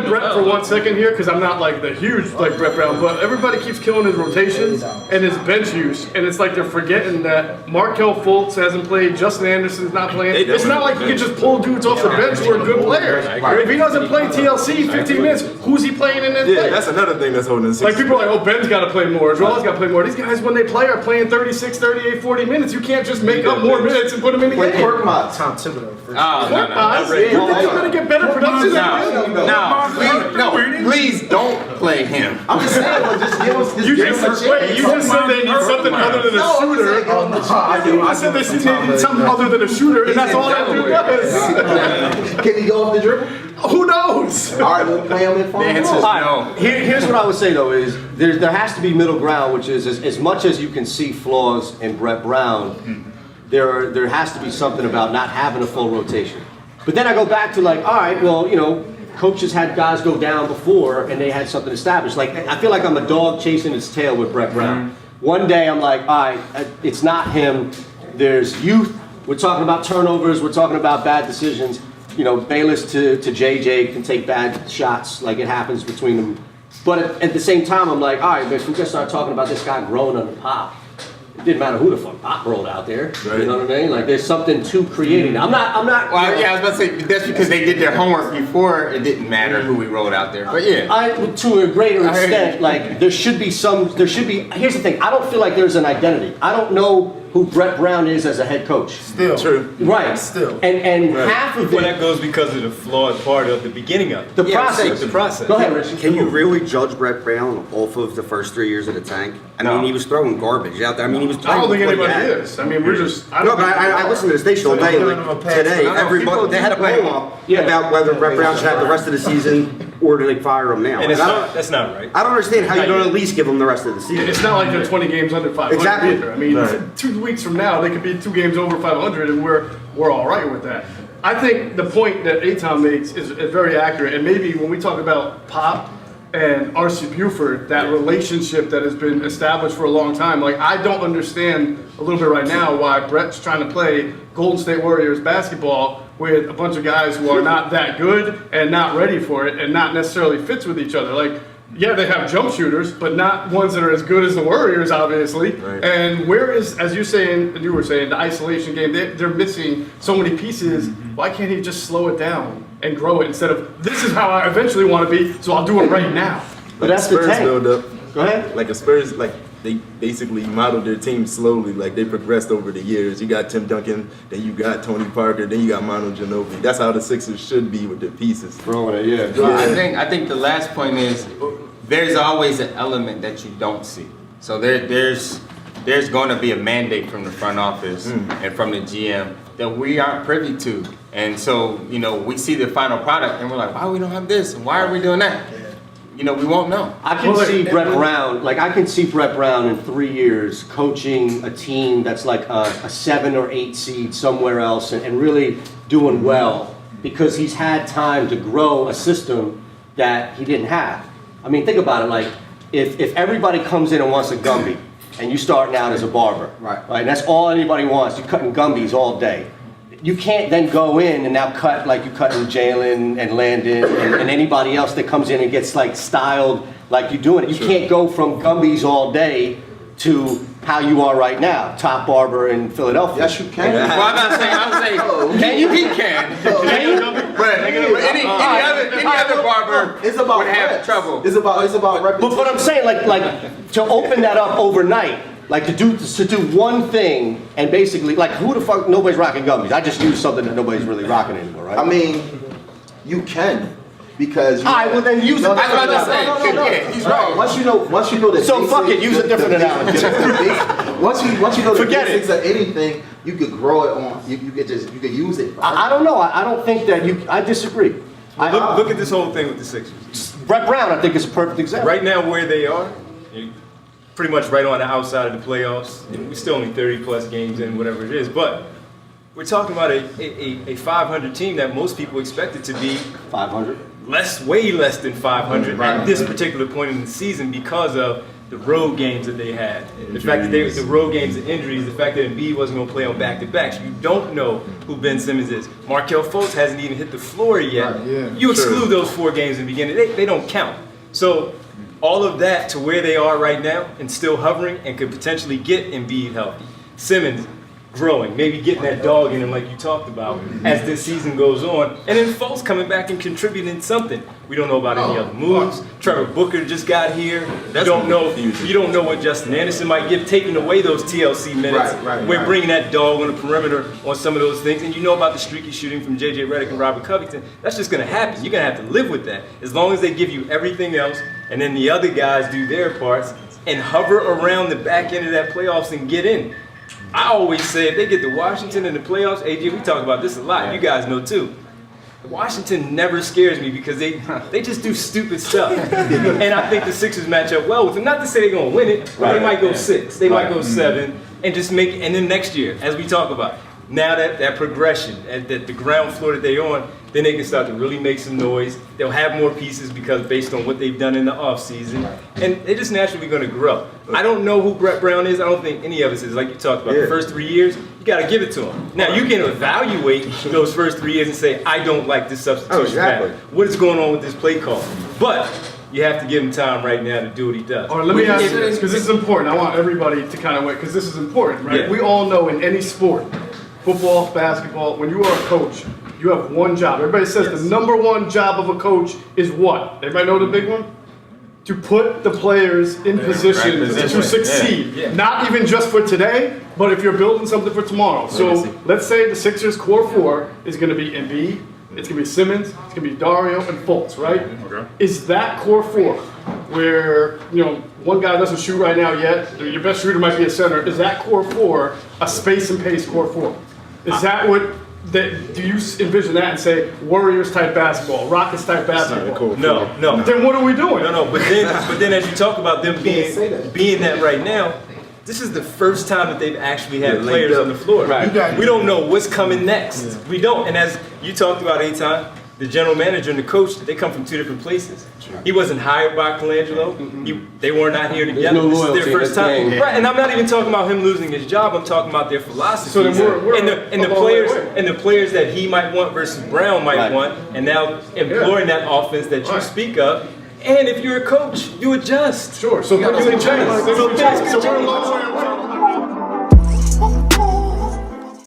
Brett for 1 second here, because I'm not like the huge like Brett Brown, but everybody keeps killing his rotations and his bench use, and it's like they're forgetting that Markelle Fultz hasn't played, Justin Anderson's not playing. It's not like you can just pull dudes off the bench who are good players. If he doesn't play TLC 15 minutes, who's he playing in his place? That's another thing that's holding us. Like people are like, oh, Ben's got to play more, Joel's got to play more. These guys, when they play, are playing 36, 38, 40 minutes. You can't just make up more minutes and put them in the game. Tom Thibodeau. You're going to get better production than him. No, please don't play him. I'm just saying, just give us this. You just said they need something other than a shooter. I said they need something other than a shooter, and that's all that dude does. Can he go off the dribble? Who knows? All right, we'll play him in front. The answer is no. Here's what I would say though is there has to be middle ground, which is as much as you can see flaws in Brett Brown, there has to be something about not having a full rotation. But then I go back to like, all right, well, you know, coaches had guys go down before and they had something established. Like, I feel like I'm a dog chasing its tail with Brett Brown. One day I'm like, all right, it's not him. There's youth. We're talking about turnovers. We're talking about bad decisions. You know, Bayless to JJ can take bad shots, like it happens between them. But at the same time, I'm like, all right, but if we just start talking about this guy growing under Pop, it didn't matter who the fuck Pop rolled out there. Right. You know what I mean? Like, there's something to creating. I'm not. Well, yeah, I was about to say that's because they did their homework before. It didn't matter who we rolled out there. But yeah, to a greater extent, like there should be. Here's the thing. I don't feel like there's an identity. I don't know who Brett Brown is as a head coach. Still. True. Right. Still. And half of it. Well, that goes because of the flawed part of the beginning of it. The process. The process. Go ahead, Rich. Can you really judge Brett Brown off of the first 3 years of the tank? I mean, he was throwing garbage out there. I mean, he was I playing. don't think before anybody that. is. I mean, we're just. No, but I listen to the station all day. Like today, everybody they had a poll up about whether Brett Brown should have the rest of the season or do they fire him now. And that's not right. I don't understand how you don't at least give him the rest of the season. It's not like they're 20 games under 500 Exactly. either. I mean, 2 weeks from now, they could be 2 games over 500, and we're all right with that. I think the point that Eitan makes is very accurate, and maybe when we talk about Pop and R.C. Buford, that relationship that has been established for a long time, like I don't understand a little bit right now why Brett's trying to play Golden State Warriors basketball with a bunch of guys who are not that good and not ready for it and not necessarily fits with each other. Like, yeah, they have jump shooters, but not ones that are as good as the Warriors, obviously. Right. And where is, as you were saying, the isolation game, they're missing so many pieces. Why can't he just slow it down and grow it instead of, this is how I eventually want to be, so I'll do it right now? But that's Spurs the tank. build up. Go ahead. Like a Spurs, like they basically modeled their team slowly. Like they progressed over the years. You got Tim Duncan, then you got Tony Parker, then you got Manu Ginobili. That's how the Sixers should be with their pieces. Throwing it, yeah. Well, I think the last point is there's always an element that you don't see. So there's going to be a mandate from the front office and from the GM that we aren't privy to. And so, you know, we see the final product and we're like, why we don't have this and why are we doing that? You know, we won't know. I can see Brett Brown, like I can see Brett Brown in 3 years coaching a team that's like a 7 or 8 seed somewhere else and really doing well because he's had time to grow a system that he didn't have. I mean, think about it, like if everybody comes in and wants a Gumby and you starting out as a barber, right? And that's all anybody wants, you're cutting Gumbies all day. You can't then go in and now cut like you cutting Jalen and Landon and anybody else that comes in and gets like styled like you're doing it. You can't go from Gumbies all day to how you are right now, top barber in Philadelphia. Yes, you can. Well, I'm not saying, can you? He can. But any other barber would have trouble. It's about repetition. But I'm saying, like to open that up overnight, like to do one thing and basically, like who the fuck, nobody's rocking Gummies. I just used something that nobody's really rocking anymore, right? I mean, you can. Because all right, well then use it. I was about to say, no. he's right. Once you know the so basics, fuck it, use a different analogy. Once you know the Forget basics it. of anything, you could grow it on. You could use it. I don't know. I don't think that I disagree. Look at this whole thing with the Sixers. Brett Brown, I think, is a perfect example. Right now, where they are, pretty much right on the outside of the playoffs. We're still only 30 plus games in, whatever it is, but we're talking about a 500 team that most people expected to be 500. way less than 500 at this particular point in the season because of the road games that they had, the fact that the road games, the injuries, the fact that Embiid wasn't going to play on back-to-backs. You don't know who Ben Simmons is. Markelle Fultz hasn't even hit the floor yet. Right, yeah, you exclude those 4 games in the beginning. They don't count. So all of that to where they are right now and still hovering and could potentially get Embiid healthy. Simmons growing, maybe getting that dog in him like you talked about as this season goes on. And then Fultz coming back and contributing something. We don't know about any other moves. Trevor Booker just got here. You don't know what Justin Anderson might give, taking away those TLC minutes. We're bringing that dog on the perimeter on some of those things. And you know about the streaky shooting from JJ Redick and Robert Covington. That's just going to happen. You're going to have to live with that. As long as they give you everything else and then the other guys do their parts and hover around the back end of that playoffs and get in. I always say if they get to Washington in the playoffs, AJ, we talk about this a lot. You guys know too. Washington never scares me because they just do stupid stuff. And I think the Sixers match up well with them. Not to say they're going to win it, but they might go 6. They might go 7 and just make, and then next year, as we talk about, now that progression, that the ground floor that they're on, then they can start to really make some noise. They'll have more pieces because based on what they've done in the offseason, and they're just naturally going to grow. I don't know who Brett Brown is. I don't think any of us is. Like you talked about, the first 3 years, you got to give it to him. Now, you can evaluate those first 3 years and say, I don't like this substitution pattern. What is going on with this play call? But you have to give him time right now to do what he does. All right, let me ask you this, because this is important. I want everybody to kind of wait, because this is important, right? Yeah. We all know in any sport, football, basketball, when you are a coach, you have one job. Everybody says the number one job of a coach is what? Everybody know the big one? To put the players in position to succeed. Yeah. Not even just for today, but if you're building something for tomorrow. So let's say the Sixers core 4 is going to be Embiid, it's going to be Simmons, it's going to be Dario and Fultz, right? Okay. Is that core 4 where, one guy doesn't shoot right now yet, your best shooter might be a center, is that core 4 a space and pace core 4? Is that what, do you envision that and say Warriors type basketball, Rockets type basketball? No. Then what are we doing? No. But then as you talk about them being that right now, this is the first time that they've actually had players on the floor. Right. We don't know what's coming next. Yeah. We don't. And as you talked about, Eitan, the general manager and the coach, they come from 2 different places. He wasn't hired by Colangelo. They were not here together. No this is loyalty their first time. Right, and I'm not even talking about him losing his job. I'm talking about their philosophy. So then and the players that he might want versus Brown might want, and now employing that offense that you speak of. And if you're a coach, you adjust. Sure. So things can change. So we're a long way away.